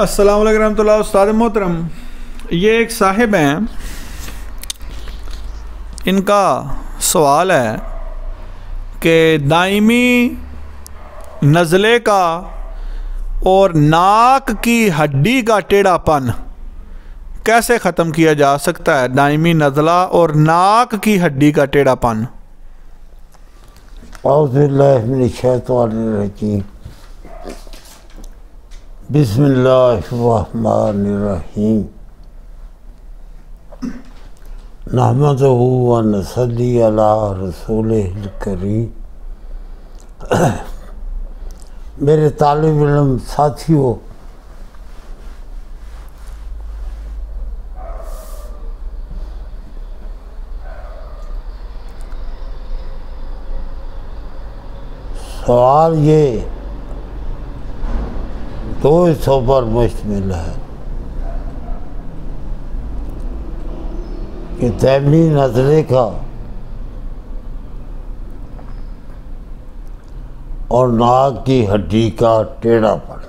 अस्सलाम वालेकुम रहमतुल्लाह। उस्ताद मोहतरम, ये एक साहिब हैं, इनका सवाल है कि दायमी नज़ले का और नाक की हड्डी का टेढ़ापन कैसे ख़त्म किया जा सकता है? दायमी नज़ला और नाक की हड्डी का टेढ़ापन। औज़ुबिल्लाहिमिनश्शैतानिर्रजीम। बिस्मिल्लाहिर्रहमानिर्रहीम। नहमदुहु व नसल्ली अला रसूलिहिल करीम। मेरे तालिब इल्म साथियों, सवाल ये दो हिस्सों पर मुश्तमिल है कि दायमी नज़ले का और नाक की हड्डी का टेढ़ापन।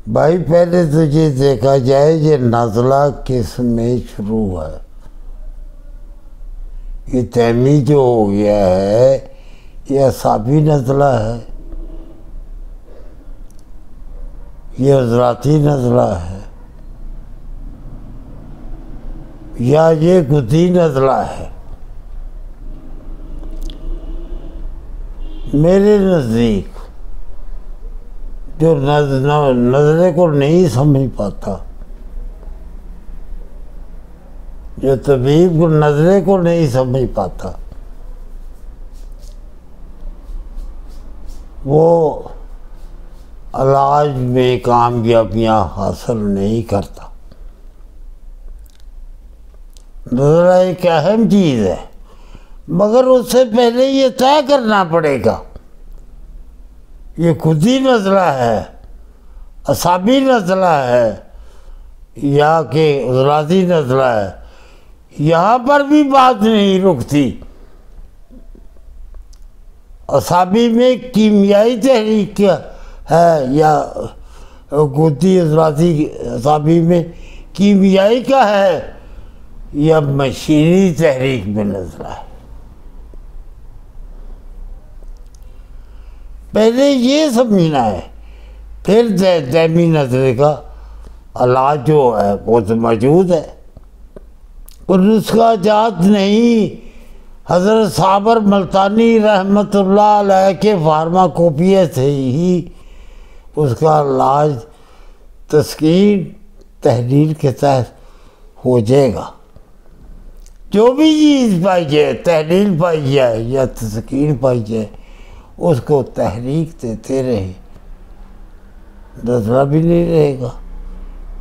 भाई, पहले तो ये देखा जाए ये नज़ला किस में शुरू है। ये तैमी जो हो गया है ये असाबी नज़ला है, ये हज़राती नज़ला है, या ये गुदी नज़ला है। मेरे नज़दीक जो नज़रे को नहीं समझ पाता, जो तबीब को नज़रे को नहीं समझ पाता, वो इलाज में कामयाबियाँ हासिल नहीं करता। नज़रा एक अहम चीज़ है, मगर उससे पहले ये तय करना पड़ेगा ये खुदी नज़ला है, असाबी नज़ला है, या कि हज़राती नज़ला है। यहाँ पर भी बात नहीं रुकती। असाबी में कीमियाई तहरीक है या गुदी हज़राती असाबी में कीमियाई का है या मशीनी तहरीक में नज़ला है। पहले ये समझना है, फिर दायमी नज़ले का इलाज जो है वो तो मौजूद है और नुस्खा जात नहीं। हज़रत साबर मल्तानी रहमतुल्लाह अलैह के फार्माकोपिया से ही उसका इलाज तस्कीन तहरीर के तहत हो जाएगा। जो भी चीज़ पाई जाए, तहरीर पाई जाए या तस्कीन पाई जाए, उसको तहरीक देते रहे, नज़ला भी नहीं रहेगा।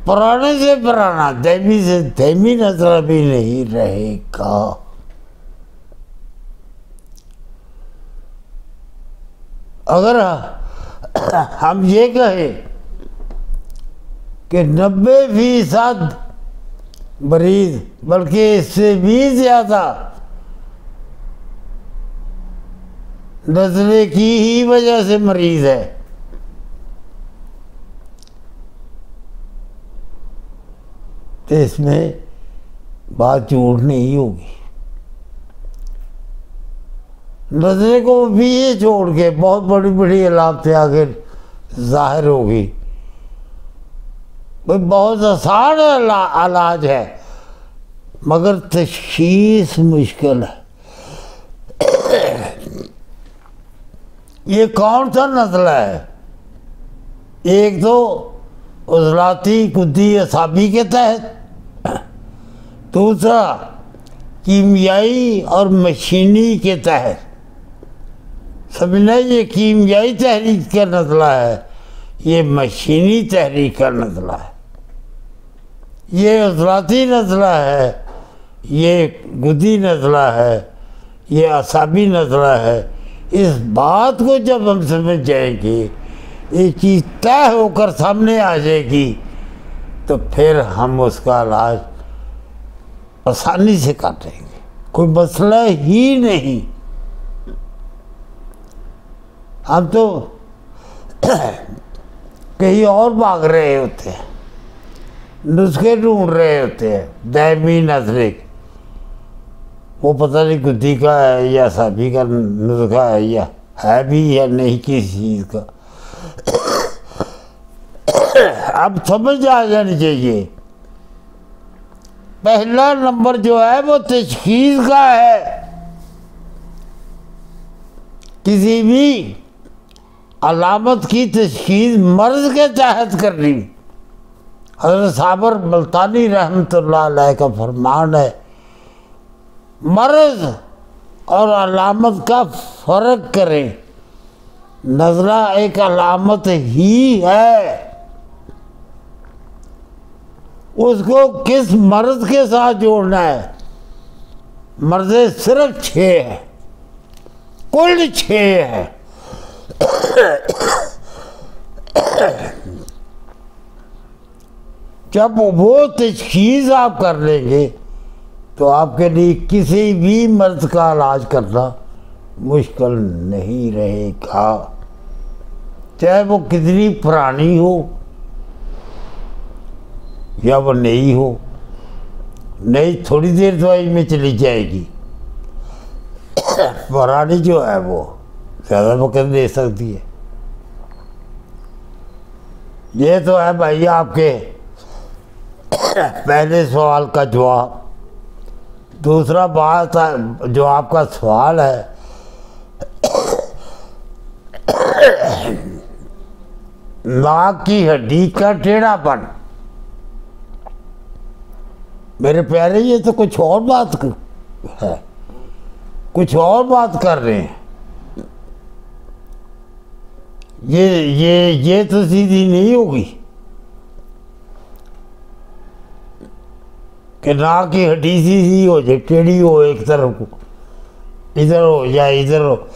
पुराने से पुराना दायमी से दायमी नज़ला भी नहीं रहेगा। अगर हम ये कहें कि 90% मरीज, बल्कि इससे भी ज़्यादा, नज़ले की ही वजह से मरीज है, तो इसमें बात झूठ नहीं होगी। नज़ले को भी ये छोड़ के बहुत बड़ी बड़ी अलामतें आगे जाहिर होगी। भाई, बहुत आसान इलाज है मगर तशखीस मुश्किल है। ये कौन सा नज़ला है? एक तो उज़लाती गुदी असाबी के तहत, दूसरा कीमियाई और मशीनी के तहत। समझना, ये कीमियाई तहरीक का नज़ला है, ये मशीनी तहरीक का नज़ला है। ये उज़लाती नज़ला है, ये गुदी नज़ला है, ये असाबी नज़ला है। इस बात को जब हम समझ जाएंगे, ये चीज़ तय होकर सामने आ जाएगी, तो फिर हम उसका इलाज आसानी से कर देंगे। कोई मसला ही नहीं। हम तो कहीं और भाग रहे होते हैं, नुस्खे ढूंढ रहे होते हैं दायमी नजरे। वो पता नहीं गुद्दी का है या साबी का नुस्खा है या है भी या नहीं किसी चीज़ का। अब समझ आ जानी चाहिए, पहला नंबर जो है वो तशखीस का है। किसी भी अलामत की तशखीस मर्ज के तहत करनी। हज़रत साबर मुल्तानी रहमतुल्लाह अलैह का फरमान है, मर्ज और अलामत का फ़र्क करें। नज़ला एक अलामत ही है, उसको किस मर्ज के साथ जोड़ना है। मर्ज सिर्फ 6 है, कुल 6 है। जब वो तशखीस आप कर लेंगे तो आपके लिए किसी भी मर्ज का इलाज करना मुश्किल नहीं रहेगा, चाहे वो कितनी पुरानी हो या वो नई हो। नई थोड़ी देर दवाई में चली जाएगी, पुरानी जो है वो ज़्यादा वक्त दे सकती है। ये तो है भाई आपके पहले सवाल का जवाब। दूसरा बात जो आपका सवाल है, नाक की हड्डी का टेढ़ापन। मेरे प्यारे, ये तो कुछ और बात है, कुछ और बात कर रहे हैं। ये तो सीधी नहीं होगी कि नाक की हड्डी सीधी हो जाए, टेढ़ी हो एक तरफ को, इधर हो या इधर हो।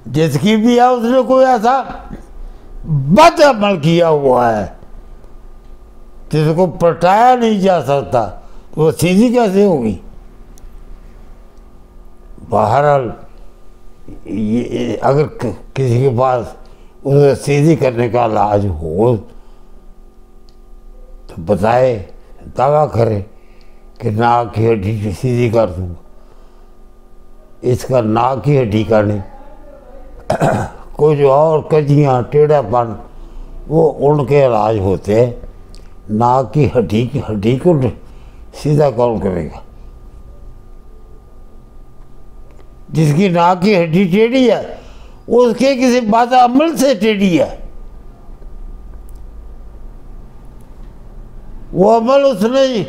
जिसकी भी है उसने कोई ऐसा बद अमल किया हुआ है जिसको पलटाया नहीं जा सकता, तो वो सीधी कैसे होगी। बहरहाल ये अगर किसी के पास उसे सीधी करने का इलाज हो तो बताए, दावा करे कि नाक की हड्डी सीधी कर दूंगा। इसका नाक की हड्डी का नहीं, कुछ और कजियाँ टेढ़ापन वो उनके इलाज होते हैं। नाक की हड्डी को सीधा कौन करेगा। जिसकी नाक की हड्डी टेढ़ी है उसके किसी बात अमल से टेढ़ी है। वो अमल उसने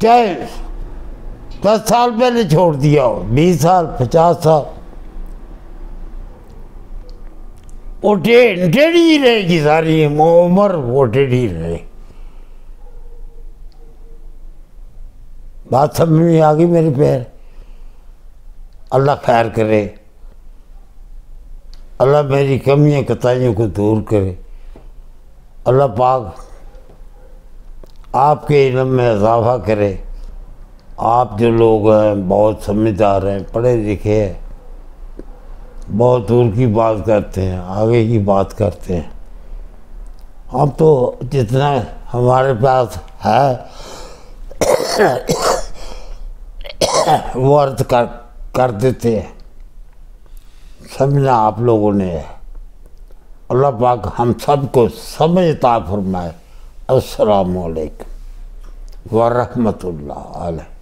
चाहे 10 साल पहले छोड़ दिया हो, 20 साल 50 साल, वो टेढ़ी ही रहेगी सारी उम्र, वो टेढ़ी रहे। बात समझ में आ गई मेरे प्यार। अल्लाह खैर करे, अल्लाह मेरी कमियां कताइयों को दूर करे। अल्लाह पाक आपके इल्म में इजाफा करे। आप जो लोग हैं बहुत समझदार हैं, पढ़े लिखे हैं, बहुत दूर की बात करते हैं, आगे की बात करते हैं। हम तो जितना हमारे पास है वो अर्थ कर देते हैं। समझना आप लोगों ने है। अल्लाह पाक हम सबको समझ अता फरमाए। अस्सलामु अलैकुम व रहमतुल्लाह अलैहि।